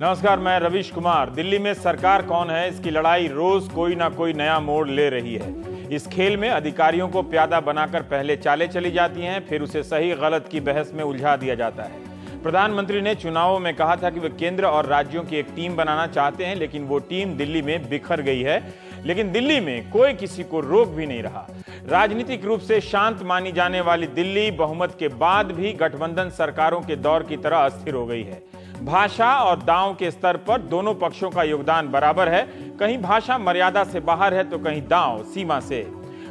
नमस्कार, मैं रवीश कुमार। दिल्ली में सरकार कौन है, इसकी लड़ाई रोज कोई ना कोई नया मोड़ ले रही है। इस खेल में अधिकारियों को प्यादा बनाकर पहले चालें चली जाती हैं, फिर उसे सही गलत की बहस में उलझा दिया जाता है। प्रधानमंत्री ने चुनावों में कहा था कि वे केंद्र और राज्यों की एक टीम बनाना चाहते हैं, लेकिन वो टीम दिल्ली में बिखर गई है। लेकिन दिल्ली में कोई किसी को रोक भी नहीं रहा। राजनीतिक रूप से शांत मानी जाने वाली दिल्ली बहुमत के बाद भी गठबंधन सरकारों के दौर की तरह अस्थिर हो गई है। भाषा और दांव के स्तर पर दोनों पक्षों का योगदान बराबर है। कहीं भाषा मर्यादा से बाहर है तो कहीं दांव सीमा से।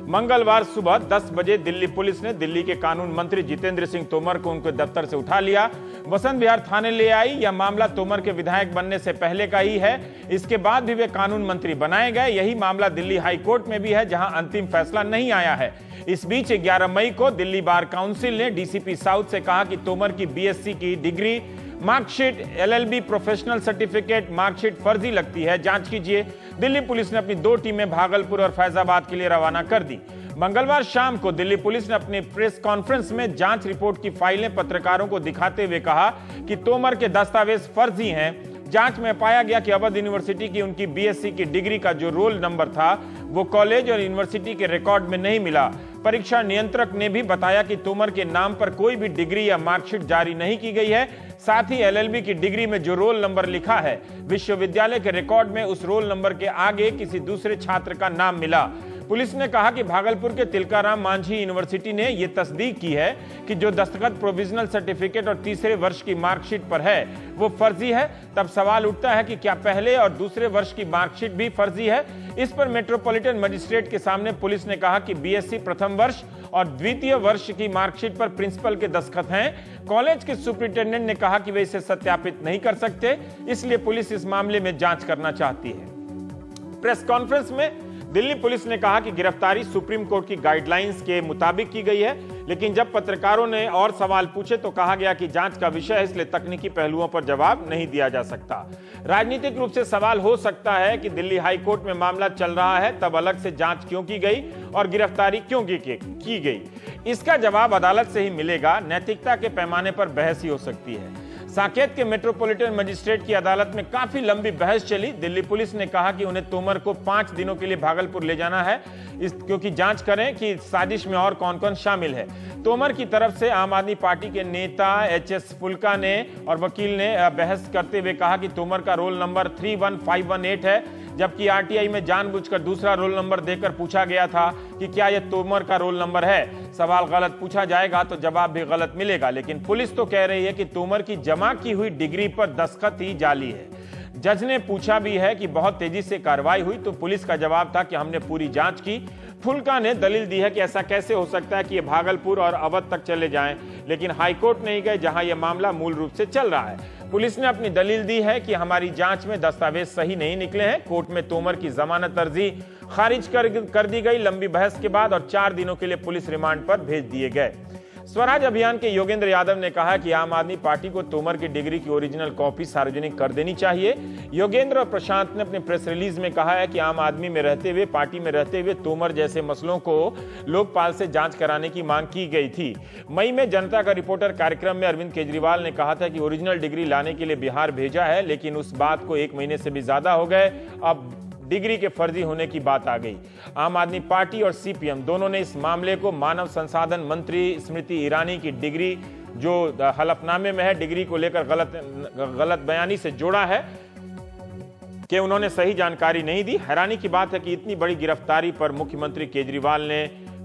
मंगलवार सुबह 10 बजे दिल्ली पुलिस ने दिल्ली के कानून मंत्री जितेंद्र सिंह तोमर को उनके दफ्तर से उठा लिया, वसंत विहार थाने ले आई। यह मामला तोमर के विधायक बनने से पहले का ही है। इसके बाद भी वे कानून मंत्री बनाए गए। यही मामला दिल्ली हाई कोर्ट में भी है, जहां अंतिम फैसला नहीं आया है। इस बीच 11 मई को दिल्ली बार काउंसिल ने डीसीपी साउथ से कहा कि तोमर की बीएससी की degree, marksheet, LLB professional certificate marksheet फर्जी लगती है, जांच कीजिए। दिल्ली पुलिस ने अपनी 2 टीमें भागलपुर और फैजाबाद के लिए रवाना कर दी। मंगलवार शाम को दिल्ली पुलिस ने अपनी प्रेस कॉन्फ्रेंस में जांच रिपोर्ट की फाइलें पत्रकारों को दिखाते हुए कहा कि तोमर के दस्तावेज फर्जी हैं। जांच में पाया गया कि अवध यूनिवर्सिटी की उनकी बीएससी की डिग्री का जो रोल नंबर था वो कॉलेज और यूनिवर्सिटी के रिकॉर्ड में नहीं मिला। परीक्षा नियंत्रक ने भी बताया कि तोमर के नाम पर कोई भी डिग्री या मार्कशीट जारी नहीं की गई है। साथ ही एलएलबी की डिग्री में जो रोल नंबर लिखा है, विश्वविद्यालय के रिकॉर्ड में उस रोल नंबर के आगे किसी दूसरे छात्र का नाम मिला। पुलिस ने कहा कि भागलपुर के तिलकाराम मांझी यूनिवर्सिटी ने यह तस्दीक की है कि जो दस्तखत प्रोविजनल सर्टिफिकेट और तीसरे वर्ष की मार्कशीट पर है वो फर्जी है। तब सवाल उठता है कि क्या पहले और दूसरे वर्ष की मार्कशीट भी फर्जी है। इस पर मेट्रोपॉलिटन मजिस्ट्रेट के सामने पुलिस ने कहा कि बीएससी प्रथम वर्ष और द्वितीय वर्ष की मार्कशीट पर प्रिंसिपल के दस्तखत हैं। कॉलेज के सुपरिटेंडेंट ने कहा कि वे इसे सत्यापित नहीं कर सकते, इसलिए पुलिस इस मामले में जांच करना चाहती है। प्रेस कॉन्फ्रेंस में दिल्ली पुलिस ने कहा कि गिरफ्तारी सुप्रीम कोर्ट की गाइडलाइंस के मुताबिक की गई है, लेकिन जब पत्रकारों ने और सवाल पूछे तो कहा गया कि जांच का विषय है, इसलिए तकनीकी पहलुओं पर जवाब नहीं दिया जा सकता। राजनीतिक रूप से सवाल हो सकता है कि दिल्ली हाई कोर्ट में मामला चल रहा है, तब अलग से जांच क्यों की गई और गिरफ्तारी क्यों की गई। इसका जवाब अदालत से ही मिलेगा। नैतिकता के पैमाने पर बहस ही हो सकती है। साकेत के मेट्रोपॉलिटन मजिस्ट्रेट की अदालत में काफी लंबी बहस चली। दिल्ली पुलिस ने कहा कि उन्हें तोमर को 5 दिनों के लिए भागलपुर ले जाना है, क्योंकि जांच करें कि साजिश में और कौन कौन शामिल है। तोमर की तरफ से आम आदमी पार्टी के नेता एचएस फुल्का ने और वकील ने बहस करते हुए कहा कि तोमर का रोल नंबर 31518 है, जबकि आरटीआई में जानबूझकर दूसरा रोल नंबर देकर पूछा गया था कि क्या यह तोमर का रोल नंबर है। सवाल गलत पूछा जाएगा तो जवाब भी गलत मिलेगा, लेकिन पुलिस तो कह रही है कि तोमर की जमा की हुई डिग्री पर दस्तखत ही जाली है। जज ने पूछा भी है कि बहुत तेजी से कार्रवाई हुई, तो पुलिस का जवाब था कि हमने पूरी जांच की। फुल्का ने दलील दी है कि ऐसा कैसे हो सकता है कि ये भागलपुर और अवध तक चले जाएं, लेकिन हाईकोर्ट नहीं गए जहां यह मामला मूल रूप से चल रहा है। पुलिस ने अपनी दलील दी है कि हमारी जांच में दस्तावेज सही नहीं निकले हैं। कोर्ट में तोमर की जमानत अर्जी खारिज कर दी गई। लंबी बहस के बाद और 4 दिनों के लिए पुलिस रिमांड पर भेज दिए गए। स्वराज अभियान के योगेंद्र यादव ने कहा कि आम आदमी पार्टी को तोमर की डिग्री की ओरिजिनल कॉपी सार्वजनिक कर देनी चाहिए। योगेंद्र और प्रशांत ने अपने प्रेस रिलीज में कहा है कि आम आदमी में रहते हुए, पार्टी में रहते हुए तोमर जैसे मसलों को लोकपाल से जांच कराने की मांग की गई थी। मई में जनता का रिपोर्टर कार्यक्रम में अरविंद केजरीवाल ने कहा था कि ओरिजिनल डिग्री लाने के लिए बिहार भेजा है, लेकिन उस बात को 1 महीने से भी ज्यादा हो गए। अब डिग्री के फर्जी होने की बात आ गई। आम आदमी पार्टी और सीपीएम दोनों ने इस मामले को मानव संसाधन मंत्री स्मृति ईरानी की डिग्री जो हलफनामे में है, डिग्री को लेकर गलत बयानी से जोड़ा है कि उन्होंने सही जानकारी नहीं दी। हैरानी की बात है कि इतनी बड़ी गिरफ्तारी पर मुख्यमंत्री केजरीवाल ने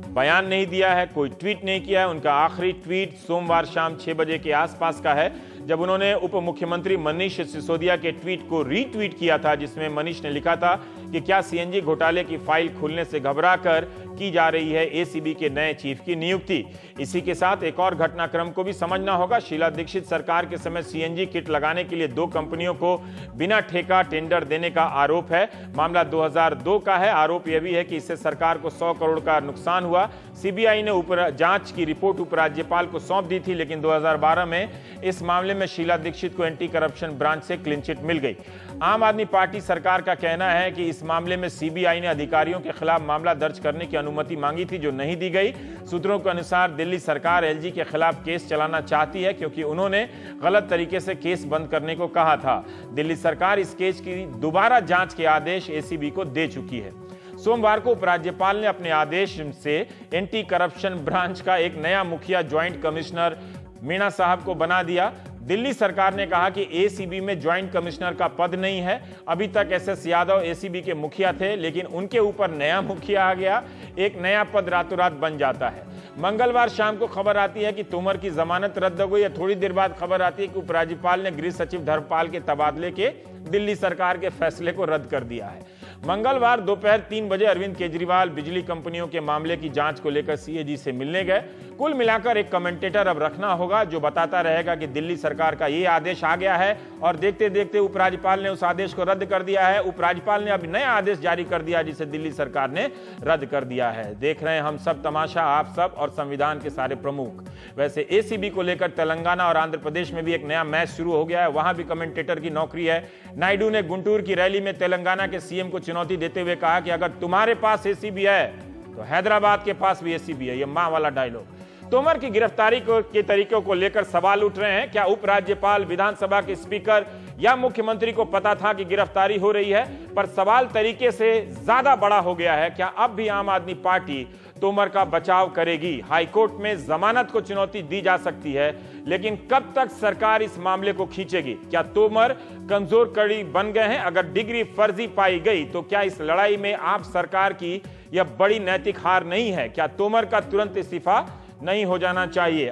बयान नहीं दिया है, कोई ट्वीट नहीं किया है। उनका आखिरी ट्वीट सोमवार शाम 6 बजे के आसपास का है, जब उन्होंने उप मुख्यमंत्री मनीष सिसोदिया के ट्वीट को रीट्वीट किया था, जिसमें मनीष ने लिखा था कि क्या सीएनजी घोटाले की फाइल खुलने से घबराकर की जा रही है एसीबी के नए चीफ की नियुक्ति। इसी के साथ एक और घटनाक्रम को भी समझना होगा। शीला दीक्षित सरकार के समय सीएनजी किट लगाने के लिए 2 कंपनियों को बिना ठेका टेंडर देने का आरोप है। मामला 2002 का है। आरोप यह भी है कि इससे सरकार को 100 करोड़ का नुकसान हुआ। सीबीआई ने जांच की रिपोर्ट उपराज्यपाल को सौंप दी थी, लेकिन 2012 में इस मामले में शीला दीक्षित को एंटी करप्शन ब्रांच से क्लीन चिट मिल गई। आम आदमी पार्टी सरकार का कहना है कि इस मामले में सीबीआई ने अधिकारियों के खिलाफ मामला दर्ज करने की अनुमति मांगी थी, जो नहीं दी गई। सूत्रों के अनुसार दिल्ली सरकार एलजी के खिलाफ केस चलाना चाहती है क्योंकि उन्होंने गलत तरीके से केस बंद करने को कहा था। दिल्ली सरकार इस केस की दोबारा जांच के आदेश एसीबी को दे चुकी है। सोमवार को उपराज्यपाल ने अपने आदेश से एंटी करप्शन ब्रांच का एक नया मुखिया ज्वाइंट कमिश्नर मीणा साहब को बना दिया। दिल्ली सरकार ने कहा कि एसीबी में ज्वाइंट कमिश्नर का पद नहीं है। अभी तक एसएस यादव एसीबी के मुखिया थे, लेकिन उनके ऊपर नया मुखिया आ गया। एक नया पद रातों रात बन जाता है। मंगलवार शाम को खबर आती है कि तोमर की जमानत रद्द हो गई है। थोड़ी देर बाद खबर आती है कि उपराज्यपाल ने गृह सचिव धर्मपाल के तबादले के दिल्ली सरकार के फैसले को रद्द कर दिया है। मंगलवार दोपहर 3 बजे अरविंद केजरीवाल बिजली कंपनियों के मामले की जांच को लेकर सीएजी से मिलने गए। कुल मिलाकर एक कमेंटेटर अब रखना होगा जो बताता रहेगा कि दिल्ली सरकार का ये आदेश आ गया है और देखते देखते उपराज्यपाल ने उस आदेश को रद्द कर दिया है। उपराज्यपाल ने अब नया आदेश जारी कर दिया जिसे दिल्ली सरकार ने रद्द कर दिया है। देख रहे हैं हम सब तमाशा, आप सब और संविधान के सारे प्रमुख। वैसे एसीबी को लेकर तेलंगाना और आंध्र प्रदेश में भी एक नया मैच शुरू हो गया है। वहां भी कमेंटेटर की नौकरी है। नायडू ने गुंटूर की रैली में तेलंगाना के सीएम को चुनौती देते हुए कहा कि अगर तुम्हारे पास एसीबी है तो हैदराबाद के पास भी एसीबी है। यह मां वाला डायलॉग। तोमर की गिरफ्तारी के तरीकों को लेकर सवाल उठ रहे हैं। क्या उपराज्यपाल, विधानसभा के स्पीकर या मुख्यमंत्री को पता था कि गिरफ्तारी हो रही है? पर सवाल तरीके से ज्यादा बड़ा हो गया है। क्या अब भी आम आदमी पार्टी तोमर का बचाव करेगी? हाईकोर्ट में जमानत को चुनौती दी जा सकती है, लेकिन कब तक सरकार इस मामले को खींचेगी? क्या तोमर कमजोर कड़ी बन गए हैं? अगर डिग्री फर्जी पाई गई तो क्या इस लड़ाई में आप सरकार की यह बड़ी नैतिक हार नहीं है? क्या तोमर का तुरंत इस्तीफा नहीं हो जाना चाहिए?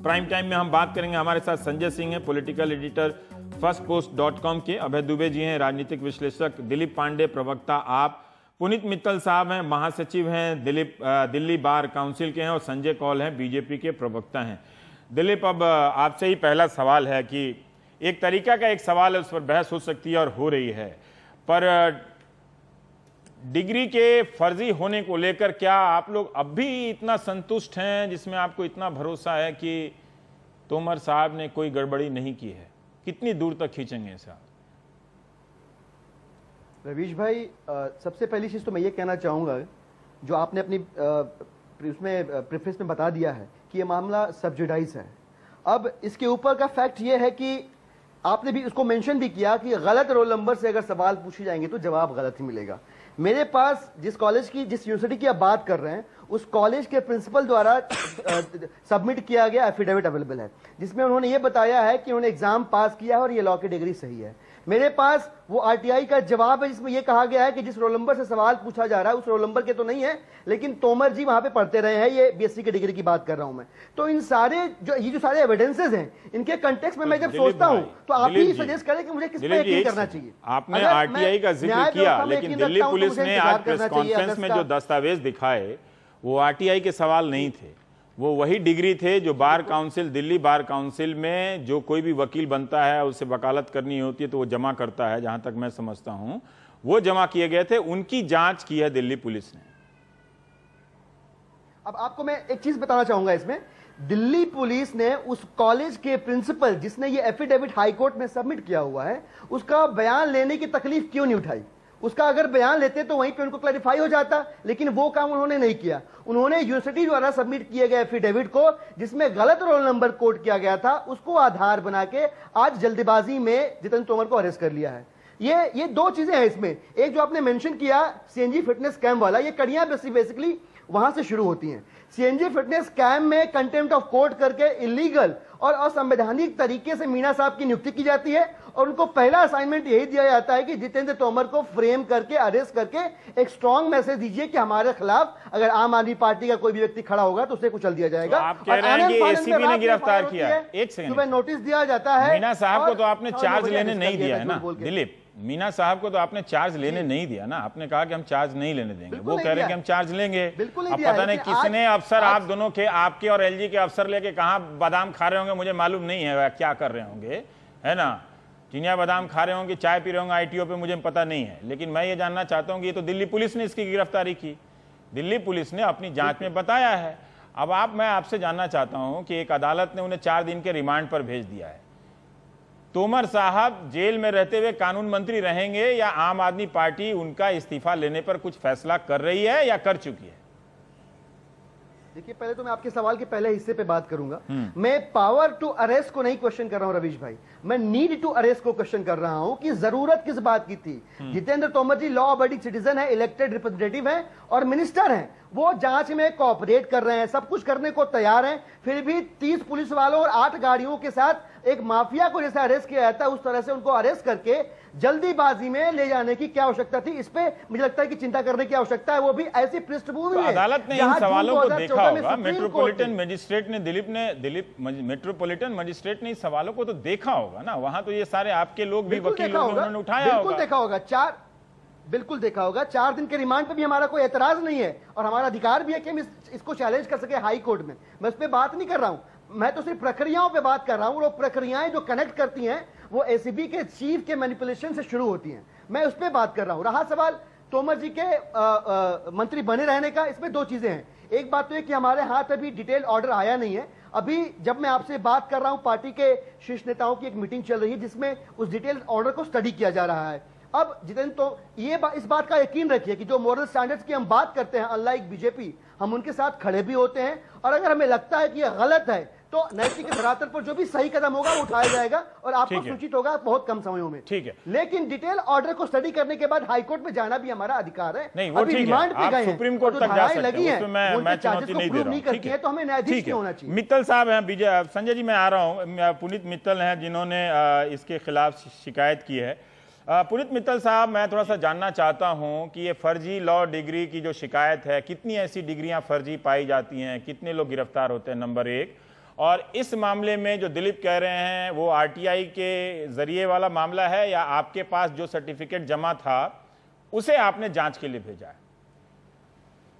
प्राइम टाइम में हम बात करेंगे। हमारे साथ संजय सिंह हैं, पॉलिटिकल एडिटर फर्स्टपोस्ट.com के, अभय दुबे जी हैं, राजनीतिक विश्लेषक, दिलीप पांडे प्रवक्ता आप, पुनीत मित्तल साहब हैं, महासचिव हैं, दिल्ली बार काउंसिल के हैं, और संजय कौल हैं, बीजेपी के प्रवक्ता हैं। दिलीप, अब आपसे ही पहला सवाल है कि एक तरीका का एक सवाल है, उस पर बहस हो सकती है और हो रही है, पर डिग्री के फर्जी होने को लेकर क्या आप लोग अब भी इतना संतुष्ट हैं, जिसमें आपको इतना भरोसा है कि तोमर साहब ने कोई गड़बड़ी नहीं की है? कितनी दूर तक खींचेंगे इसे? रवीश भाई, सबसे पहली चीज तो मैं ये कहना चाहूंगा, जो आपने अपनी उसमें प्रेफेस में बता दिया है कि ये मामला सब्जुडाइज है। अब इसके ऊपर का फैक्ट ये है कि आपने भी उसको मेंशन भी किया कि गलत रोल नंबर से अगर सवाल पूछे जाएंगे तो जवाब गलत ही मिलेगा। मेरे पास जिस यूनिवर्सिटी की आप बात कर रहे हैं, उस कॉलेज के प्रिंसिपल द्वारा सबमिट किया गया एफिडेविट अवेलेबल है, जिसमें उन्होंने ये बताया है कि उन्होंने एग्जाम पास किया है और ये लॉ की डिग्री सही है। मेरे पास वो आरटीआई का जवाब है जिसमें यह कहा गया है कि जिस रोल नंबर से सवाल पूछा जा रहा है उस रोल नंबर के तो नहीं है, लेकिन तोमर जी वहां पे पढ़ते रहे हैं। ये बीएससी की डिग्री की बात कर रहा हूं मैं। तो इन सारे जो सारे एविडेंसेस हैं, इनके कंटेक्स्ट में मैं जब सोचता हूं तो आप ही सजेस्ट करें कि मुझे किस पर यकीन करना चाहिए। आपने आरटीआई का जिक्र किया, लेकिन दिल्ली पुलिस ने आज प्रेस कॉन्फ्रेंस में जो दस्तावेज दिखाए वो आरटीआई के सवाल नहीं थे, वो वही डिग्री थे जो bar council, Delhi bar council में जो कोई भी वकील बनता है उसे वकालत करनी होती है तो वो जमा करता है, जहां तक मैं समझता हूं वो जमा किए गए थे। उनकी जांच की है दिल्ली पुलिस ने। अब आपको मैं एक चीज बताना चाहूंगा इसमें, दिल्ली पुलिस ने उस कॉलेज के प्रिंसिपल जिसने ये एफिडेविट हाईकोर्ट में सबमिट किया हुआ है, उसका बयान लेने की तकलीफ क्यों नहीं उठाई? उसका अगर बयान लेते तो वहीं पे उनको क्लैरिफाई हो जाता, लेकिन वो काम उन्होंने नहीं किया। उन्होंने यूनिवर्सिटी द्वारा सबमिट किए गए एफिडेविट को, जिसमें गलत रोल नंबर कोट किया गया था, उसको आधार बना के आज जल्दबाजी में जितेंद्र तोमर को अरेस्ट कर लिया है। ये दो चीजें हैं इसमें। एक जो आपने मेंशन किया सीएनजी फिटनेस स्कैम वाला, ये कड़ियां बेसिकली वहां से शुरू होती हैं। सीएनजी फिटनेस स्कैम में कंटेम्प्ट ऑफ कोर्ट करके इलीगल और असंवैधानिक तरीके से मीणा साहब की नियुक्ति की जाती है और उनको पहला असाइनमेंट यही दिया जाता है कि जितेंद्र तोमर को फ्रेम करके अरेस्ट करके एक स्ट्रॉन्ग मैसेज दीजिए कि हमारे खिलाफ अगर आम आदमी पार्टी का कोई भी व्यक्ति खड़ा होगा तो उसे कुचल दिया जाएगा। तो आप कह रहे हैं कि एसीबी ने गिरफ्तार किया है। एक सेकंड, सुबह नोटिस दिया जाता है। मीणा साहब को तो आपने चार्ज लेने नहीं दिया है ना दिलीप? मीणा साहब को तो आपने चार्ज लेने नहीं दिया ना? आपने कहा कि हम चार्ज नहीं लेने देंगे, वो कह रहे हैं कि हम चार्ज लेंगे। अब पता नहीं किसने अफसर, आप दोनों के, आपके और एलजी के अफसर लेके कहां बादाम खा रहे होंगे, मुझे मालूम नहीं है क्या कर रहे होंगे, है ना? चिनिया बादाम खा रहे होंगे, चाय पी रहे होंगे आईटीओ पे, मुझे पता नहीं है। लेकिन मैं ये जानना चाहता हूं कि ये तो दिल्ली पुलिस ने इसकी गिरफ्तारी की, दिल्ली पुलिस ने अपनी जांच में बताया है। अब मैं आपसे जानना चाहता हूं कि एक अदालत ने उन्हें 4 दिन के रिमांड पर भेज दिया है, तोमर साहब जेल में रहते हुए कानून मंत्री रहेंगे या आम आदमी पार्टी उनका इस्तीफा लेने पर कुछ फैसला कर रही है या कर चुकी है? देखिए, पहले तो मैं आपके सवाल के पहले हिस्से पे बात करूंगा। मैं पावर टू अरेस्ट को नहीं क्वेश्चन कर रहा हूं रवीश भाई, मैं नीड टू अरेस्ट को क्वेश्चन कर रहा हूं कि जरूरत किस बात की थी। जितेंद्र तोमर जी लॉ अबाइडिंग सिटीजन है, इलेक्टेड रिप्रेजेंटेटिव है और मिनिस्टर हैं, वो जांच में कोऑपरेट कर रहे हैं, सब कुछ करने को तैयार हैं, फिर भी 30 पुलिस वालों और 8 गाड़ियों के साथ एक माफिया को जैसे अरेस्ट किया जाता है उस तरह से उनको अरेस्ट करके जल्दीबाजी में ले जाने की क्या आवश्यकता थी? इस पे मुझे लगता है कि चिंता करने की आवश्यकता है, वो भी ऐसी पृष्ठभूमि में। अदालत ने इन सवालों को देखा होगा, मेट्रोपॉलिटन मजिस्ट्रेट ने दिलीप मेट्रोपॉलिटन मजिस्ट्रेट ने इस सवालों को तो देखा होगा ना, वहां तो ये सारे आपके लोग भी वकील लोग उन्होंने उठाया होगा। देखा होगा, बिल्कुल देखा होगा। 4 दिन के रिमांड पे भी हमारा कोई एतराज नहीं है और हमारा अधिकार भी है कि हम इसको चैलेंज कर सके हाई कोर्ट में। मैं उस पर बात नहीं कर रहा हूं, मैं तो सिर्फ प्रक्रियाओं पे बात कर रहा हूं। वो प्रक्रियाएं जो कनेक्ट करती हैं वो एसीबी के चीफ के मैनिपुलेशन से शुरू होती हैं, मैं उस पर बात कर रहा हूं। रहा सवाल तोमर जी के मंत्री बने रहने का, इसमें 2 चीजें हैं। एक बात तो है कि हमारे हाथ अभी डिटेल ऑर्डर आया नहीं है। अभी जब मैं आपसे बात कर रहा हूं, पार्टी के शीर्ष नेताओं की एक मीटिंग चल रही है जिसमें उस डिटेल ऑर्डर को स्टडी किया जा रहा है। अब जितेंद्र, तो इस बात का यकीन रखिए कि जो मॉरल स्टैंडर्ड्स की हम बात करते हैं, अनलाइक बीजेपी, हम उनके साथ खड़े भी होते हैं और अगर हमें लगता है कि यह गलत है तो नैतिक धरातल पर जो भी सही कदम होगा वो उठाया जाएगा और आपको सूचित होगा बहुत कम समयों में। ठीक है, लेकिन डिटेल ऑर्डर को स्टडी करने के बाद हाईकोर्ट में जाना भी हमारा अधिकार है। नहीं, वो ठीक है, आप सुप्रीम कोर्ट तक जा सकते हैं, उसमें मैं चुनौती नहीं दे रहा हूं, तो हमें न्यायाधीश क्यों होना चाहिए। मित्तल साहब हैं, संजय जी मैं आ रहा हूं, पुनीत मित्तल हैं जिन्होंने इसके खिलाफ शिकायत की है। पुनीत मित्तल साहब, मैं थोड़ा सा जानना चाहता हूं कि ये फर्जी लॉ डिग्री की जो शिकायत है, कितनी ऐसी डिग्रियां फर्जी पाई जाती हैं, कितने लोग गिरफ्तार होते हैं, नंबर 1। और इस मामले में जो दिलीप कह रहे हैं वो आरटीआई के जरिए वाला मामला है या आपके पास जो सर्टिफिकेट जमा था उसे आपने जांच के लिए भेजा है?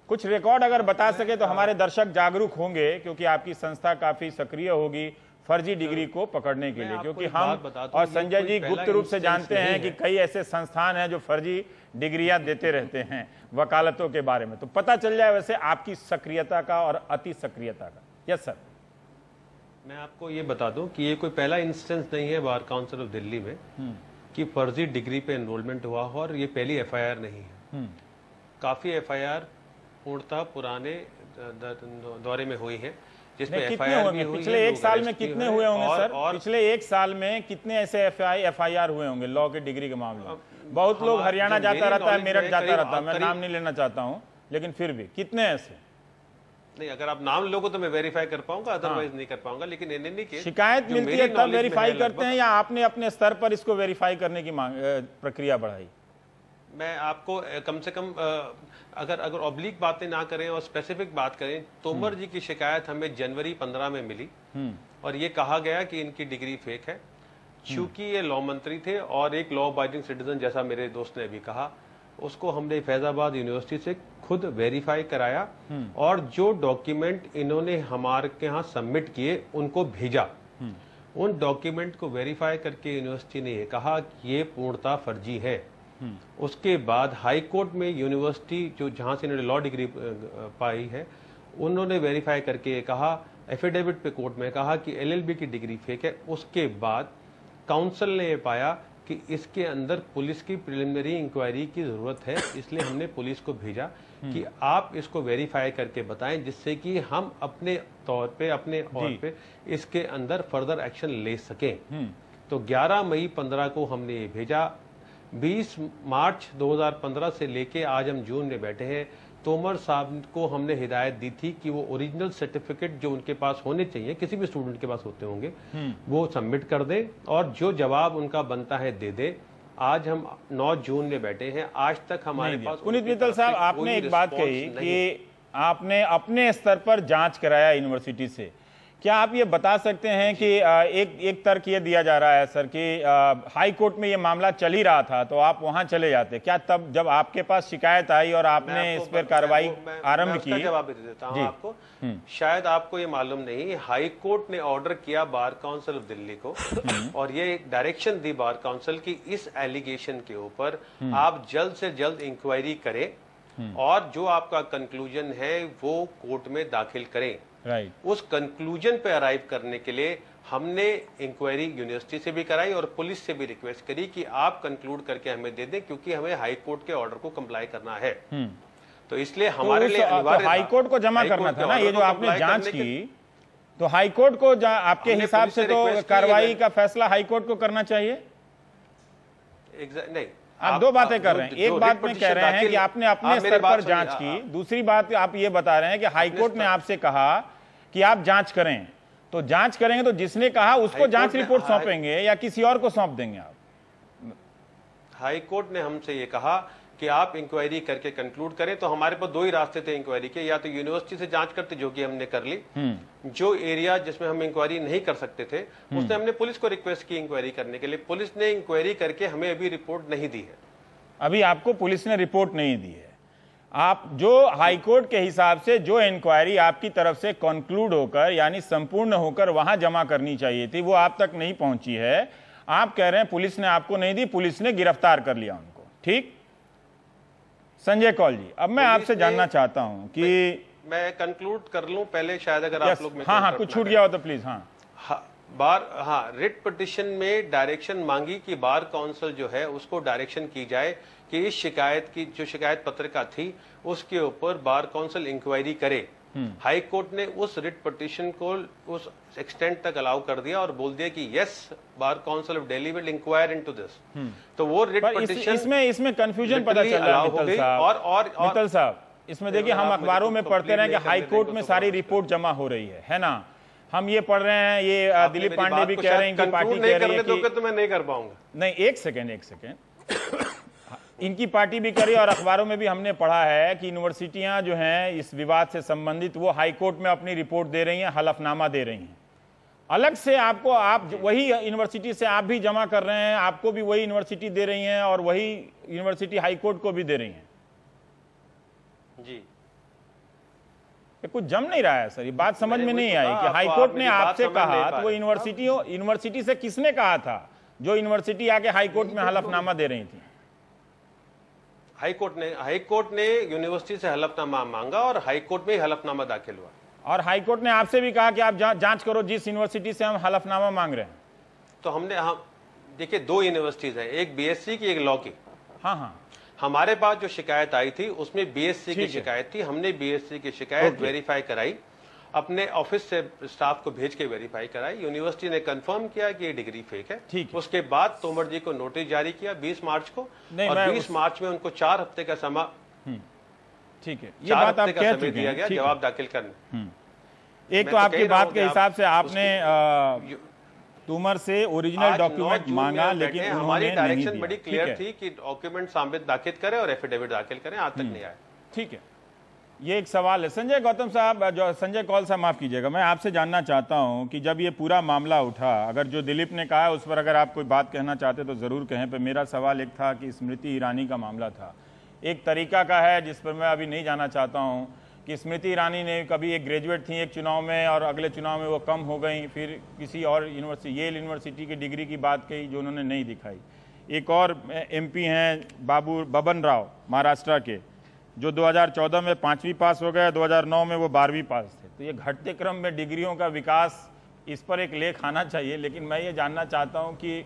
कुछ रिकॉर्ड अगर बता सके तो हमारे दर्शक जागरूक होंगे, क्योंकि आपकी संस्था काफी सक्रिय होगी फर्जी डिग्री को पकड़ने के लिए, क्योंकि हम और संजय जी गुप्त रूप से जानते हैं कि कई ऐसे संस्थान हैं जो फर्जी डिग्रियां देते रहते हैं वकालतों के बारे में, तो पता चल जाए वैसे आपकी सक्रियता का और अति सक्रियता का। Yes sir. मैं आपको ये बता दूं कि ये कोई पहला इंस्टेंस नहीं है बार काउंसिल ऑफ दिल्ली में कि फर्जी डिग्री पे एनरोलमेंट हुआ हो, और ये पहली एफआईआर नहीं है। काफी एफआईआर पूर्णतः पुराने दौरे में हुई है जिसमें एफआईआर भी हुई। पिछले 1 साल में कितने हुए होंगे सर? पिछले 1 साल में कितने ऐसे एफआईआर हुए होंगे लॉ के डिग्री के मामले में? बहुत लोग हरियाणा जाता रहता है, मेरठ जाता रहता है, मैं नाम नहीं लेना चाहता हूँ, लेकिन फिर भी कितने ऐसे? नहीं, अगर आप नाम लोगो तो मैं वेरीफाई कर पाऊंगा, अदरवाइज नहीं कर पाऊंगा। लेकिन इन केस शिकायत मिलती है तब वेरीफाई करते हैं या आपने अपने स्तर पर इसको वेरीफाई करने की प्रक्रिया बढ़ाई? मैं आपको कम से कम अगर ऑब्लिक बातें ना करें और स्पेसिफिक बात करें, तोमर जी की शिकायत हमें जनवरी 15 में मिली और ये कहा गया कि इनकी डिग्री फेक है। चूंकि ये लॉ मंत्री थे और एक लॉ अबाइडिंग सिटीजन, जैसा मेरे दोस्त ने अभी कहा, उसको हमने फैजाबाद यूनिवर्सिटी से खुद वेरीफाई कराया और जो डॉक्यूमेंट इन्होंने हमारे यहाँ सबमिट किए उनको भेजा। उन डॉक्यूमेंट को वेरीफाई करके यूनिवर्सिटी ने ये कहा कि ये पूर्णतः फर्जी है। उसके बाद हाई कोर्ट में यूनिवर्सिटी जो जहां से इन्होंने लॉ डिग्री पाई है, उन्होंने वेरीफाई करके कहा, एफिडेविट पे कोर्ट में कहा कि एलएलबी की डिग्री फेक है। उसके बाद काउंसिल ने ये पाया कि इसके अंदर पुलिस की प्रिलिमिनरी इंक्वायरी की जरूरत है, इसलिए हमने पुलिस को भेजा कि आप इसको वेरीफाई करके बताएं, जिससे कि हम अपने तौर पे इसके अंदर फर्दर एक्शन ले सकें। तो 11 मई 15 को हमने ये भेजा। 20 मार्च 2015 से लेके आज हम जून में बैठे हैं। तोमर साहब को हमने हिदायत दी थी कि वो ओरिजिनल सर्टिफिकेट जो उनके पास होने चाहिए, किसी भी स्टूडेंट के पास होते होंगे, वो सबमिट कर दें और जो जवाब उनका बनता है दे दे। आज हम 9 जून में बैठे हैं, आज तक हमारे पास। पुनीत मित्तल साहब, आपने एक बात कही कि आपने अपने स्तर पर जांच कराया यूनिवर्सिटी से, क्या आप ये बता सकते हैं कि एक तर्क ये दिया जा रहा है सर कि हाई कोर्ट में ये मामला चल ही रहा था तो आप वहां चले जाते, क्या तब जब आपके पास शिकायत आई और आपने इस पर कार्रवाई आरंभ की? जवाब भी दे देता हूं आपको। शायद आपको ये मालूम नहीं, हाई कोर्ट ने ऑर्डर किया बार काउंसिल ऑफ दिल्ली को और ये एक डायरेक्शन दी बार काउंसिल की इस एलिगेशन के ऊपर आप जल्द से जल्द इंक्वायरी करें और जो आपका कंक्लूजन है वो कोर्ट में दाखिल करें। उस कंक्लूजन पे अराइव करने के लिए हमने इंक्वायरी यूनिवर्सिटी से भी कराई और पुलिस से भी रिक्वेस्ट करी कि आप कंक्लूड करके हमें दे दें, क्योंकि हमें हाई कोर्ट के ऑर्डर को कंप्लाई करना है। तो इसलिए हमारे लिए अनिवार्य हाई कोर्ट को जमा करना था ना, ये जो आपने जांच की, तो हाई कोर्ट को आपके हिसाब से तो कार्रवाई का फैसला हाई कोर्ट को करना चाहिए। नहीं, आप दो बातें कर रहे हैं। एक बात में कह रहे हैं कि आपने अपने स्तर पर जांच की, दूसरी बात आप ये बता रहे हैं कि हाई कोर्ट ने आपसे कहा कि आप जांच करें। तो जांच करेंगे तो जिसने कहा उसको जांच रिपोर्ट सौंपेंगे या किसी और को सौंप देंगे आप? हाई कोर्ट ने हमसे ये कहा कि आप इंक्वायरी करके कंक्लूड करें। तो हमारे पास दो ही रास्ते थे इंक्वायरी के, या तो यूनिवर्सिटी से जांच करते, जो कि हमने कर ली। जो एरिया जिसमें हम इंक्वायरी नहीं कर सकते थे, उसने हमने पुलिस को रिक्वेस्ट की इंक्वायरी करने के लिए। पुलिस ने इंक्वायरी करके हमें अभी रिपोर्ट नहीं दी है। अभी आपको पुलिस ने रिपोर्ट नहीं दी है। आप जो हाईकोर्ट के हिसाब से जो इंक्वायरी आपकी तरफ से कंक्लूड होकर यानी संपूर्ण होकर वहां जमा करनी चाहिए थी, वो आप तक नहीं पहुंची है। आप कह रहे हैं पुलिस ने आपको नहीं दी, पुलिस ने गिरफ्तार कर लिया उनको। ठीक, संजय कौल जी, अब मैं आपसे जानना चाहता हूं कि मैं कंक्लूड कर लूं पहले, शायद अगर आप लोग हाँ कुछ छूट गया हो तो प्लीज। रिट पिटिशन में डायरेक्शन मांगी कि बार काउंसिल जो है उसको डायरेक्शन की जाए कि इस शिकायत की जो शिकायत पत्रिका थी उसके ऊपर बार काउंसिल इंक्वायरी करे। हाई कोर्ट ने उस रिट पिटिशन को उस एक्सटेंट तक अलाउ कर दिया और बोल दिया कि yes, bar council of Delhi will inquire into this. तो वो रिट पिटिशन इसमें कंफ्यूजन पता चल रहा है मित्तल साहब। इसमें देखिए, हम अखबारों में पढ़ते रहे कि हाई कोर्ट में सारी रिपोर्ट जमा हो रही है ना। हम ये पढ़ रहे हैं, ये दिलीप पांडे भी कह रहे हैं कि पार्टी कह रही है कि तो मैं नहीं कर पाऊंगा। नहीं, एक सेकेंड इनकी पार्टी भी करी और अखबारों में भी हमने पढ़ा है कि यूनिवर्सिटियां जो हैं इस विवाद से संबंधित वो हाई कोर्ट में अपनी रिपोर्ट दे रही हैं, हलफनामा दे रही हैं। अलग से आपको, आप वही यूनिवर्सिटी से आप भी जमा कर रहे हैं, आपको भी वही यूनिवर्सिटी दे रही हैं और वही यूनिवर्सिटी हाई कोर्ट को भी दे रही हैं जी। ये कुछ जम नहीं रहा है सर, ये बात समझ में नहीं आई कि हाई कोर्ट ने आपसे कहा तो वो यूनिवर्सिटी से किसने कहा था जो यूनिवर्सिटी आके हाई कोर्ट में हलफनामा दे रही थी? हाई कोर्ट ने यूनिवर्सिटी से हलफनामा मांगा और हाई कोर्ट में ही हलफनामा दाखिल हुआ। और हाई कोर्ट ने आपसे भी कहा कि आप जांच करो जिस यूनिवर्सिटी से हम हलफनामा मांग रहे हैं। तो हमने, देखिए, दो यूनिवर्सिटीज है, एक बीएससी की, एक लॉ की। हाँ, हमारे पास जो शिकायत आई थी उसमें बीएससी की शिकायत थी। हमने बीएससी की शिकायत वेरीफाई कराई, अपने ऑफिस से स्टाफ को भेज के वेरीफाई कराई। यूनिवर्सिटी ने कंफर्म किया कि ये डिग्री फेक है। उसके बाद तोमर जी को नोटिस जारी किया 20 मार्च को, और 20 मार्च में उनको 4 हफ्ते का समय, ठीक है, ये बात आप कह चुके हैं, दिया गया जवाब दाखिल करने। एक तो आपकी बात के हिसाब से आपने तोमर से ओरिजिनल डॉक्यूमेंट मांगा, लेकिन हमारी डायरेक्शन बड़ी क्लियर थी कि डॉक्यूमेंट साबित दाखिल करें और एफिडेविट दाखिल करें, आज तक नहीं आया। ठीक है, ये एक सवाल है। संजय गौतम साहब, जो संजय कौल साहब माफ कीजिएगा, मैं आपसे जानना चाहता हूं कि जब ये पूरा मामला उठा, अगर जो दिलीप ने कहा है उस पर अगर आप कोई बात कहना चाहते तो जरूर कहें। पर मेरा सवाल एक था कि स्मृति ईरानी का मामला था, एक तरीका का है जिस पर मैं अभी नहीं जाना चाहता हूं कि स्मृति ईरानी ने कभी एक ग्रेजुएट थी एक चुनाव में और अगले चुनाव में वो कम हो गई, फिर किसी और यूनिवर्सिटी, येल यूनिवर्सिटी की डिग्री की बात कही जो उन्होंने नहीं दिखाई। एक और MP हैं बबन राव महाराष्ट्र के, जो 2014 में 5वीं पास हो गए, 2009 में वो 12वीं पास थे। तो ये घटते क्रम में डिग्रियों का विकास, इस पर एक लेख आना चाहिए। लेकिन मैं ये जानना चाहता हूं कि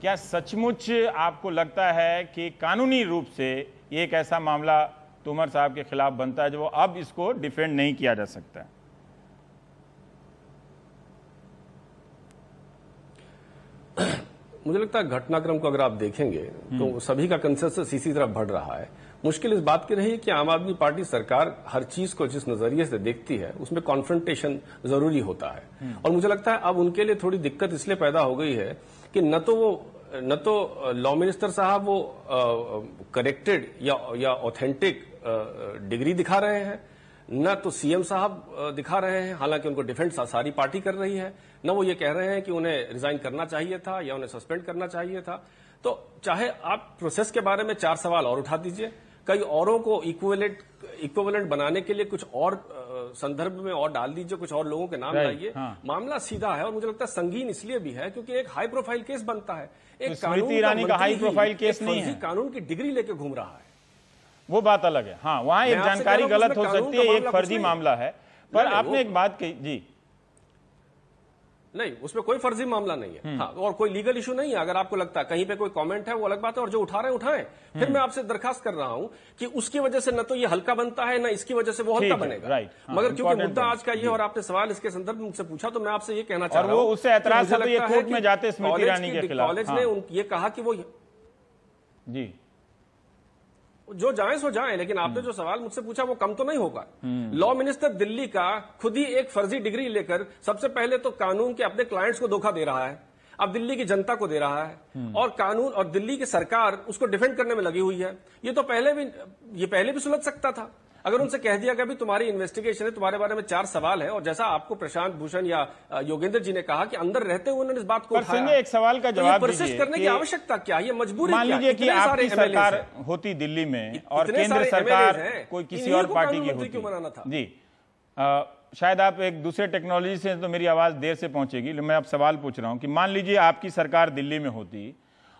क्या सचमुच आपको लगता है कि कानूनी रूप से ये एक ऐसा मामला तोमर साहब के खिलाफ बनता है जो अब इसको डिफेंड नहीं किया जा सकता है? मुझे लगता है घटनाक्रम को अगर आप देखेंगे तो सभी का कंसेंसस इसी तरफ बढ़ रहा है। मुश्किल इस बात की रही कि आम आदमी पार्टी सरकार हर चीज को जिस नजरिए से देखती है उसमें कॉन्फ्रंटेशन जरूरी होता है। और मुझे लगता है अब उनके लिए थोड़ी दिक्कत इसलिए पैदा हो गई है कि न तो लॉ मिनिस्टर साहब वो करेक्टेड या ऑथेंटिक डिग्री दिखा रहे हैं, न तो सीएम साहब दिखा रहे हैं, हालांकि उनको डिफेंस सारी पार्टी कर रही है, न वो ये कह रहे हैं कि उन्हें रिजाइन करना चाहिए था या उन्हें सस्पेंड करना चाहिए था। तो चाहे आप प्रोसेस के बारे में 4 सवाल और उठा दीजिए, कई औरों को इक्विवेलेंट बनाने के लिए कुछ और संदर्भ में और डाल दीजिए, कुछ और लोगों के नाम लाइए। मामला सीधा है और मुझे लगता है संगीन इसलिए भी है क्योंकि एक हाई प्रोफाइल केस बनता है। एक स्मृति ईरानी का हाई प्रोफाइल केस नहीं है, कानून की डिग्री लेके घूम रहा है, वो बात अलग है। हाँ, वहां एक जानकारी गलत हो सकती है, एक फर्जी मामला है। पर आपने एक बात कही जी, नहीं, उसमें कोई फर्जी मामला नहीं है। हाँ, और कोई लीगल इशू नहीं है। अगर आपको लगता है कहीं पे कोई कमेंट है वो अलग बात है, और जो उठा रहे हैं उठाएं। फिर मैं आपसे दरखास्त कर रहा हूं कि उसकी वजह से न तो ये हल्का बनता है, न इसकी वजह से वो हल्का बनेगा। राइट। मगर क्योंकि मुद्दा आज का ये, और आपने सवाल इसके संदर्भ में मुझसे पूछा, तो मैं आपसे ये कहना चाह रहा हूं, उससे एतराज था तो ये कोर्ट में जाते स्मृति ईरानी के खिलाफ। कॉलेज ने ये कहा कि वो जी जो जाए सो जाए, लेकिन आपने जो सवाल मुझसे पूछा वो कम तो नहीं होगा। लॉ मिनिस्टर दिल्ली का खुद ही एक फर्जी डिग्री लेकर सबसे पहले तो कानून के अपने क्लाइंट्स को धोखा दे रहा है, अब दिल्ली की जनता को दे रहा है, और कानून और दिल्ली की सरकार उसको डिफेंड करने में लगी हुई है। ये तो पहले भी सुलझ सकता था अगर उनसे कह दिया गया भी तुम्हारी इन्वेस्टिगेशन है, तुम्हारे बारे में 4 सवाल है, और जैसा आपको प्रशांत भूषण या योगेंद्र जी ने कहा कि अंदर रहते हुए उन्होंने इस बात को उठाया। एक सवाल का जवाब परसिस्ट करने की आवश्यकता क्या, ये मजबूरी मान लीजिए कि आपकी सरकार होती दिल्ली में और केंद्र सरकार कोई किसी और पार्टी की होती, क्यों बनाना था? जी शायद आप एक दूसरे टेक्नोलॉजी से, तो मेरी आवाज देर से पहुंचेगी। मैं अब सवाल पूछ रहा हूं कि मान लीजिए आपकी सरकार दिल्ली में होती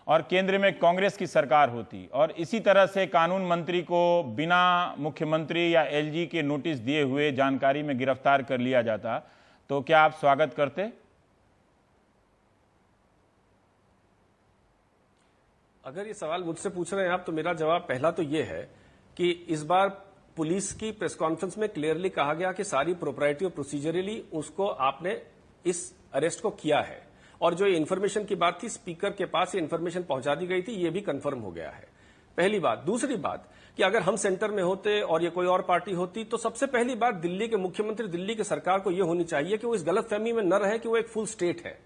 और केंद्र में कांग्रेस की सरकार होती, और इसी तरह से कानून मंत्री को बिना मुख्यमंत्री या एलजी के नोटिस दिए हुए जानकारी में गिरफ्तार कर लिया जाता, तो क्या आप स्वागत करते? अगर ये सवाल मुझसे पूछ रहे हैं आप, तो मेरा जवाब पहला तो ये है कि इस बार पुलिस की प्रेस कॉन्फ्रेंस में क्लियरली कहा गया कि सारी प्रोप्राइटी और प्रोसीजरली उसको आपने इस अरेस्ट को किया है, और जो ये इन्फॉर्मेशन की बात थी स्पीकर के पास ये इन्फॉर्मेशन पहुंचा दी गई थी, ये भी कंफर्म हो गया है। पहली बात। दूसरी बात कि अगर हम सेंटर में होते और ये कोई और पार्टी होती, तो सबसे पहली बात दिल्ली के मुख्यमंत्री, दिल्ली की सरकार को यह होनी चाहिए कि वो इस गलतफहमी में न रहे कि वो एक फुल स्टेट है।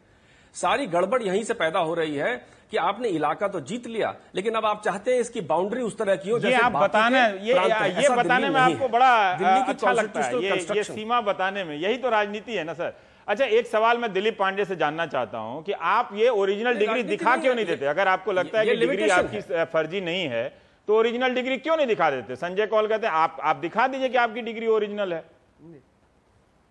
सारी गड़बड़ यहीं से पैदा हो रही है कि आपने इलाका तो जीत लिया, लेकिन अब आप चाहते हैं इसकी बाउंड्री उस तरह की हो जैसे आप बताने ये बताने में आपको बड़ा अच्छा लगता है, ये सीमा बताने में, यही तो राजनीति है ना सर। अच्छा, एक सवाल मैं दिलीप पांडे से जानना चाहता हूं कि आप ये ओरिजिनल डिग्री दिखा क्यों नहीं देते? अगर आपको लगता है कि डिग्री आपकी फर्जी नहीं है, तो ओरिजिनल डिग्री क्यों नहीं दिखा देते? संजय कौल कहते हैं आप दिखा दीजिए कि आपकी डिग्री ओरिजिनल है।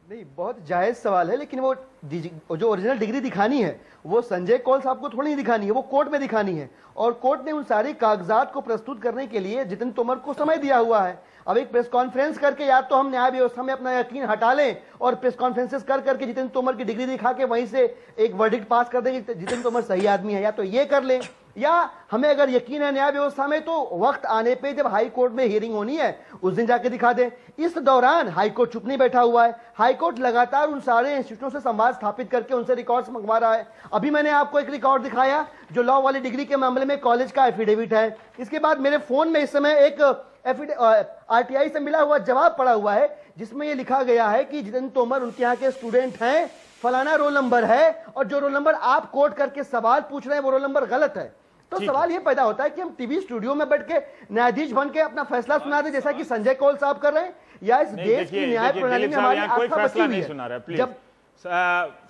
नहीं, बहुत जायज सवाल है, लेकिन वो जो ओरिजिनल डिग्री दिखानी है वो संजय कौल साहब को थोड़ी नहीं दिखानी है, वो कोर्ट में दिखानी है, और कोर्ट ने उन सारे कागजात को प्रस्तुत करने के लिए जितेंद्र तोमर को समय दिया हुआ है। अब एक प्रेस कॉन्फ्रेंस करके या तो हम न्याय व्यवस्था में अपना यकीन हटा लें और प्रेस कॉन्फ्रेंसेस करके जितेंद्र तोमर की डिग्री दिखा के वहीं से एक वर्डिक्ट पास कर देंगे जितेंद्र तोमर सही आदमी है, या तो ये कर लें, या हमें अगर यकीन है न्याय व्यवस्था में तो वक्त आने पे जब हाई कोर्ट में हियरिंग होनी है उस दिन जाके दिखा दें। इस दौरान हाई कोर्ट चुप नहीं बैठा हुआ है, हाई कोर्ट लगातार उन सारे इंस्टीट्यूटों से संवाद स्थापित करके उनसे रिकॉर्ड्स मंगवा रहा है। अभी मैंने आपको एक रिकॉर्ड दिखाया जो लॉ वाली डिग्री के मामले में कॉलेज का एफिडेविट है। इसके बाद मेरे फोन में इस समय एक आरटीआई से मिला हुआ जवाब पड़ा हुआ है जिसमें यह लिखा गया है कि जितेंद्र तोमर उनके यहाँ के स्टूडेंट हैं, फलाना रोल नंबर है, और जो रोल नंबर आप कोट करके सवाल पूछ रहे हैं वो रोल नंबर गलत है। तो सवाल ये पैदा होता है कि हम टीवी स्टूडियो में बैठ के न्यायाधीश बन के अपना फैसला सुना दें जैसा कि संजय कौल साहब कर रहे हैं, या इस देश की न्याय प्रणाली में हमारी आस्था बची हुई है। जब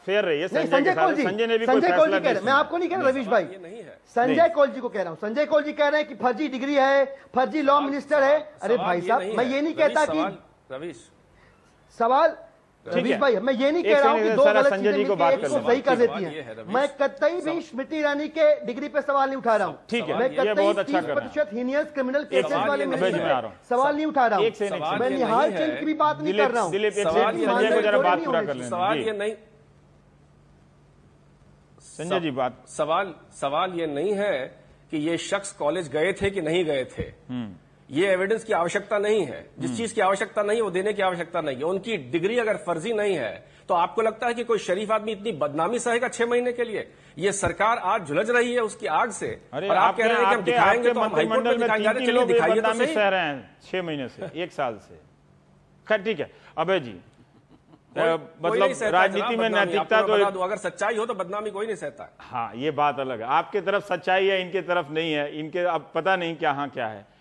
फेयर रहिए संजय कौल जी, संजय कौल जी कह रहे हैं, मैं आपको नहीं कह रहा रवीश भाई, संजय कौल जी को कह रहा हूं। संजय कौल जी कह रहे हैं कि फर्जी डिग्री है, फर्जी लॉ मिनिस्टर है। अरे भाई साहब, मैं ये नहीं कहता कि रवीश सवाल रवीश भाई, मैं ये नहीं कह रहा हूं कि दो गलत चीजें मिलकर एक को सही कर देती हैं। मैं कतई भी स्मृति ईरानी के डिग्री पे सवाल नहीं उठा रहा हूं। ठीक है, मैं कतई 30% हीनियस क्रिमिनल केसेस वाले सवाल नहीं उठा रहा हूं। मैं निहाल चंद की भी बात नहीं कर रहा हूं। संजय को जरा बात पूरा कर लें। सवाल ये नहीं, संजय जी बात, सवाल ये नहीं है कि ये शख्स कॉलेज गए थे कि नहीं गए थे। ये एविडेंस की आवश्यकता नहीं है। जिस चीज की आवश्यकता नहीं है वो देने की आवश्यकता नहीं है। उनकी डिग्री अगर फर्जी नहीं है तो आपको लगता है कि कोई शरीफ आदमी इतनी बदनामी सहेगा 6 महीने के लिए? ये सरकार आज झुलझ रही है उसकी आग से, और आप कह रहे हैं कि हम दिखाएंगे तो हम हाईकोर्ट में दिखाएंगे। चलिए दिखाइए तो सही। सह रहे हैं 6 महीने से, 1 साल से। खैर ठीक है अभय जी, मतलब राजनीति में नैतिकता तो अगर सच्चाई हो तो बदनामी कोई नहीं सहता है। हाँ, ये बात अलग है। आपके तरफ सच्चाई है, इनके तरफ नहीं है। इनके अब पता नहीं क्या है।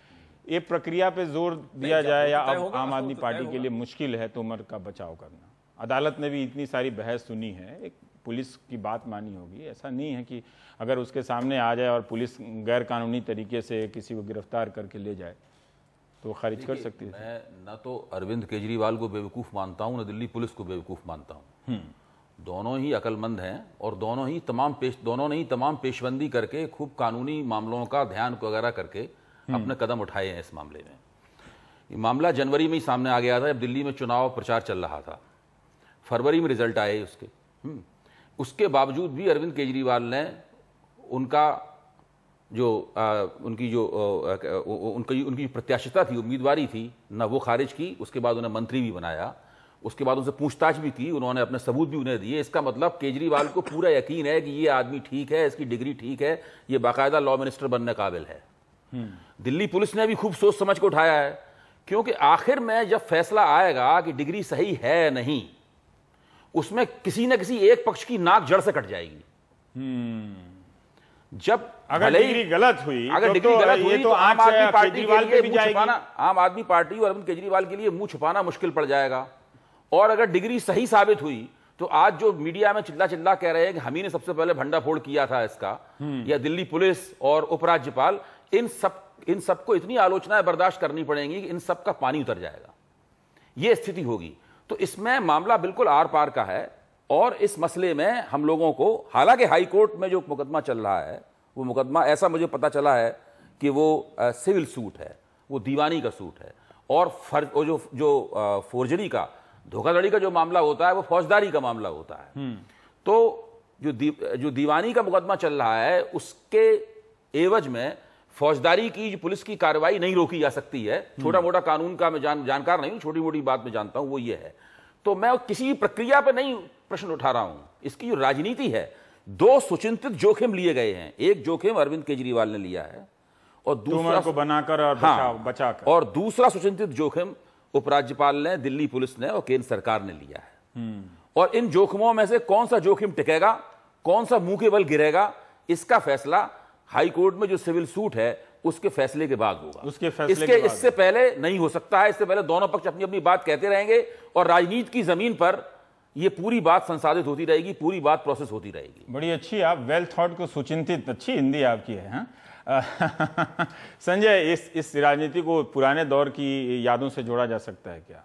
ये प्रक्रिया पे जोर दिया जाए या अब आम आदमी पार्टी के लिए मुश्किल है तोमर का बचाव करना। अदालत ने भी इतनी सारी बहस सुनी है, एक पुलिस की बात मानी होगी। ऐसा नहीं है कि अगर उसके सामने आ जाए और पुलिस गैर कानूनी तरीके से किसी को गिरफ्तार करके ले जाए तो खारिज कर सकती है। मैं न तो अरविंद केजरीवाल को बेवकूफ़ मानता हूँ, न दिल्ली पुलिस को बेवकूफ़ मानता हूँ। दोनों ही अकलमंद हैं और दोनों ने ही तमाम पेशबंदी करके खूब कानूनी मामलों का ध्यान वगैरह करके अपने कदम उठाए हैं। इस मामले में ये मामला जनवरी में ही सामने आ गया था जब दिल्ली में चुनाव प्रचार चल रहा था। फरवरी में रिजल्ट आए उसके। उसके बावजूद भी अरविंद केजरीवाल ने उनका जो उनकी प्रत्याशिता थी, उम्मीदवारी थी ना, वो खारिज की। उसके बाद उन्हें मंत्री भी बनाया, उसके बाद उनसे पूछताछ भी की, उन्होंने अपने सबूत भी उन्हें दिए। इसका मतलब केजरीवाल को पूरा यकीन है कि ये आदमी ठीक है, इसकी डिग्री ठीक है, ये बाकायदा लॉ मिनिस्टर बनने काबिल है। दिल्ली पुलिस ने भी खूब सोच समझ के उठाया है, क्योंकि आखिर में जब फैसला आएगा कि डिग्री सही है नहीं, उसमें किसी न किसी एक पक्ष की नाक जड़ से कट जाएगी। जब अगर डिग्री गलत हुई, अगर डिग्री गलत हुई तो आम आदमी पार्टी के लिए भी जाएगी। आम आदमी पार्टी और अरविंद केजरीवाल के लिए मुंह छुपाना मुश्किल पड़ जाएगा। और अगर डिग्री सही साबित हुई तो आज जो मीडिया में चिल्ला चिल्ला कह रहे हैं कि हम ही ने सबसे पहले भंडाफोड़ किया था इसका, या दिल्ली पुलिस और उपराज्यपाल, इन सब को इतनी आलोचनाएं बर्दाश्त करनी पड़ेंगी कि इन सब का पानी उतर जाएगा, यह स्थिति होगी। तो इसमें मामला बिल्कुल आर पार का है। और इस मसले में हम लोगों को, हालांकि हाई कोर्ट में जो मुकदमा चल रहा है, वो मुकदमा ऐसा मुझे पता चला है कि वो सिविल सूट है, वो दीवानी का सूट है। और जो फोर्जरी का, धोखाधड़ी का जो मामला होता है वो फौजदारी का मामला होता है। तो जो दीवानी का मुकदमा चल रहा है, उसके एवज में फौजदारी की जो पुलिस की कार्रवाई नहीं रोकी जा सकती है। छोटा मोटा कानून का मैं जानकार नहीं हूं, छोटी मोटी बात में जानता हूं, वो ये है। तो मैं किसी प्रक्रिया पर नहीं प्रश्न उठा रहा हूं, इसकी जो राजनीति है, दो सुचिंतित जोखिम लिए गए हैं। एक जोखिम अरविंद केजरीवाल ने लिया है और दूसरा को बनाकर और बचाकर, और दूसरा सुचिंतित जोखिम उपराज्यपाल ने, दिल्ली पुलिस ने और केंद्र सरकार ने लिया है। और इन जोखिमों में से कौन सा जोखिम टिकेगा, कौन सा मुंह के बल गिरेगा, इसका फैसला हाई कोर्ट में जो सिविल सूट है उसके फैसले के बाद होगा। इससे पहले नहीं हो सकता है। इससे पहले दोनों पक्ष अपनी अपनी बात कहते रहेंगे और राजनीति की जमीन पर ये पूरी बात संसाधित होती रहेगी, पूरी बात प्रोसेस होती रहेगी। बड़ी अच्छी, आप वेल थॉट को सुचिंतित, अच्छी हिंदी आपकी है। हाँ? संजय, इस राजनीति को पुराने दौर की यादों से जोड़ा जा सकता है क्या?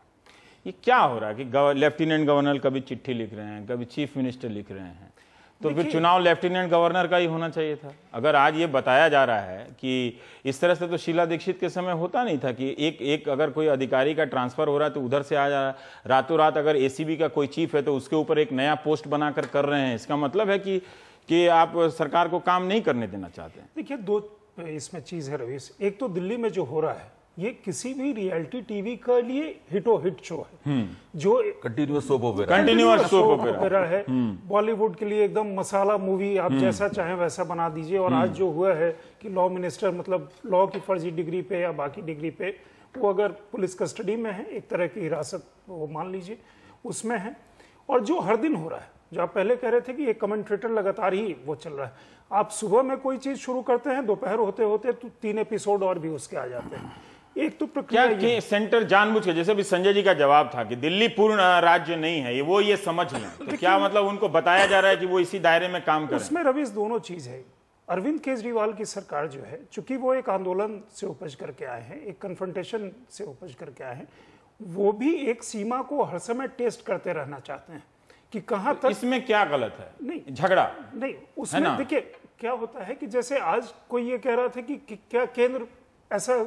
ये क्या हो रहा है कि लेफ्टिनेंट गवर्नर कभी चिट्ठी लिख रहे हैं, कभी चीफ मिनिस्टर लिख रहे हैं, तो फिर चुनाव लेफ्टिनेंट गवर्नर का ही होना चाहिए था। अगर आज ये बताया जा रहा है कि इस तरह से तो शीला दीक्षित के समय होता नहीं था कि एक अगर कोई अधिकारी का ट्रांसफर हो रहा है तो उधर से आ जा रहा है, रातों रात अगर एसीबी का कोई चीफ है तो उसके ऊपर एक नया पोस्ट बनाकर कर रहे हैं। इसका मतलब है कि आप सरकार को काम नहीं करने देना चाहते हैं। देखिए, दो इसमें चीज है रवीश। एक तो दिल्ली में जो हो रहा है, ये किसी भी रियलिटी टीवी के लिए हिट शो है, जो कंटिन्यूअस सोप ओपेरा है। बॉलीवुड के लिए एकदम मसाला मूवी, आप जैसा चाहें वैसा बना दीजिए। और आज जो हुआ है कि लॉ मिनिस्टर, मतलब लॉ की फर्जी डिग्री पे या बाकी डिग्री पे, वो अगर पुलिस कस्टडी में है, एक तरह की हिरासत वो मान लीजिए उसमें है। और जो हर दिन हो रहा है, जो आप पहले कह रहे थे कि ये कमेंट्रेटर लगातार ही वो चल रहा है। आप सुबह में कोई चीज शुरू करते हैं, दोपहर होते होते तो 3 एपिसोड और भी उसके आ जाते हैं। एक तो प्रक्रिया क्या सेंटर जानबूझ के, जैसे भी संजय जी का जवाब था कि दिल्ली पूर्ण राज्य नहीं है, वो ये समझ लें, तो क्या मतलब उनको बताया जा रहा है कि वो इसी दायरे में काम करें? उसमें रवीश दोनों चीज है। अरविंद केजरीवाल की सरकार जो है, चूंकि वो एक आंदोलन से उपज करके आए हैं, एक कन्फ्रंटेशन से उपज करके आए हैं, वो भी एक सीमा को हर समय टेस्ट करते रहना चाहते हैं कि कहां तक। इसमें क्या गलत है? नहीं, झगड़ा नहीं, उसमें देखिए क्या होता है कि जैसे आज कोई ये कह रहा था कि क्या केंद्र ऐसा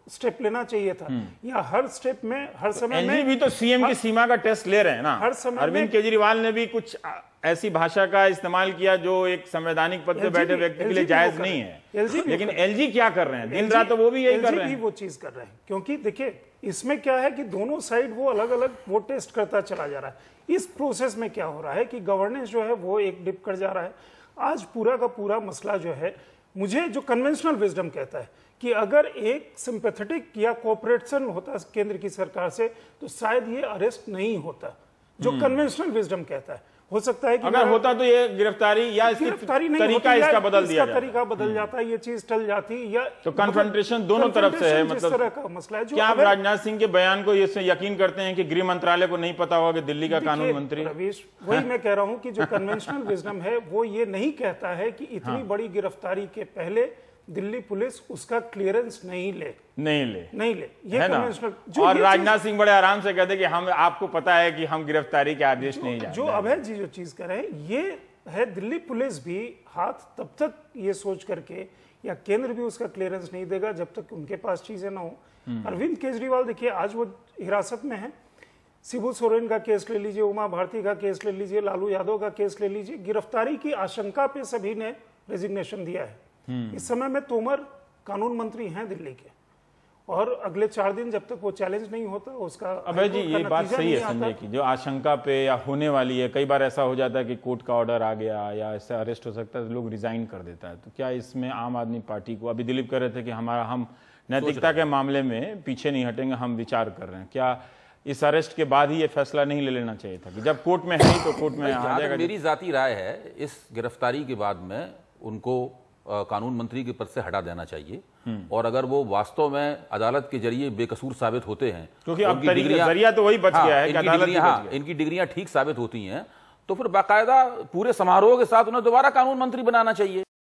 स्टेप लेना चाहिए था, या हर स्टेप में हर समय में भी तो सीएम की सीमा का टेस्ट ले रहे हैं ना। हर समय अरविंद केजरीवाल ने भी कुछ ऐसी भाषा का इस्तेमाल किया जो एक संवैधानिक पद पे बैठे व्यक्ति के लिए जायज नहीं है। लेकिन एलजी क्या कर रहे हैं? दिन रात तो वो भी यही कर रहे हैं, वो चीज कर रहे हैं। क्योंकि देखिए, इसमें क्या है कि दोनों साइड वो अलग अलग वो टेस्ट करता चला जा रहा है। इस प्रोसेस में क्या हो रहा है कि गवर्नेंस जो है वो एक डिप कर जा रहा है। आज पूरा का पूरा मसला जो है, मुझे जो कन्वेंशनल विजडम कहता है कि अगर एक सिंपैथेटिक या कोऑपरेशन होता केंद्र की सरकार से, तो शायद ये अरेस्ट नहीं होता, जो कन्वेंशनल विजडम कहता है। हो सकता है कि अगर होता तो ये गिरफ्तारी या तरीका इसका बदल दिया जाता, तरीका बदल जाता, ये चीज टल जाती, या तो कन्फ्रंटेशन दोनों तरफ से है। मतलब तरह का मसला है। क्या आप राजनाथ सिंह के बयान को ये यकीन करते हैं कि गृह मंत्रालय को नहीं पता होगा कि दिल्ली का कानून मंत्री? रवीश, वही मैं कह रहा हूं कि जो कन्वेंशनल विजडम है वो ये नहीं कहता है कि इतनी बड़ी गिरफ्तारी के पहले दिल्ली पुलिस उसका क्लियरेंस नहीं ले। ये है ना? और राजनाथ सिंह बड़े आराम से कहते कि हम, आपको पता है कि हम गिरफ्तारी के आदेश नहीं जाते। जो अभय जी जो चीज कर रहे हैं, ये है दिल्ली पुलिस भी हाथ तब तक ये सोच करके, या केंद्र भी उसका क्लियरेंस नहीं देगा जब तक उनके पास चीजें ना हो। अरविंद केजरीवाल देखिए, आज वो हिरासत में है, शिबू सोरेन का केस ले लीजिए, उमा भारती का केस ले लीजिए, लालू यादव का केस ले लीजिए, गिरफ्तारी की आशंका पे सभी ने रेजिग्नेशन दिया है। इस समय में तोमर कानून मंत्री हैं दिल्ली के, और अगले 4 दिन जब तक वो चैलेंज नहीं होता उसका अभय जी ये बात सही है संजय की, जो आशंका पे या होने वाली है, कई बार ऐसा हो जाता है कि कोर्ट का ऑर्डर आ गया या ऐसा अरेस्ट हो सकता है तो लोग रिजाइन कर देता है। तो क्या इसमें आम आदमी पार्टी को, अभी दिलीप कह रहे थे कि हम नैतिकता के मामले में पीछे नहीं हटेंगे, हम विचार कर रहे हैं, क्या इस अरेस्ट के बाद ही ये फैसला नहीं ले लेना चाहिए था कि जब कोर्ट में है तो कोर्ट में आ जाएगा? मेरी जाती राय है, इस गिरफ्तारी के बाद में उनको कानून मंत्री के पद से हटा देना चाहिए, और अगर वो वास्तव में अदालत के जरिए बेकसूर साबित होते हैं, क्योंकि अब जरिया तो वही बच गया है कि अदालत इनकी डिग्रियां ठीक साबित होती हैं, तो फिर बाकायदा पूरे समारोह के साथ उन्हें दोबारा कानून मंत्री बनाना चाहिए।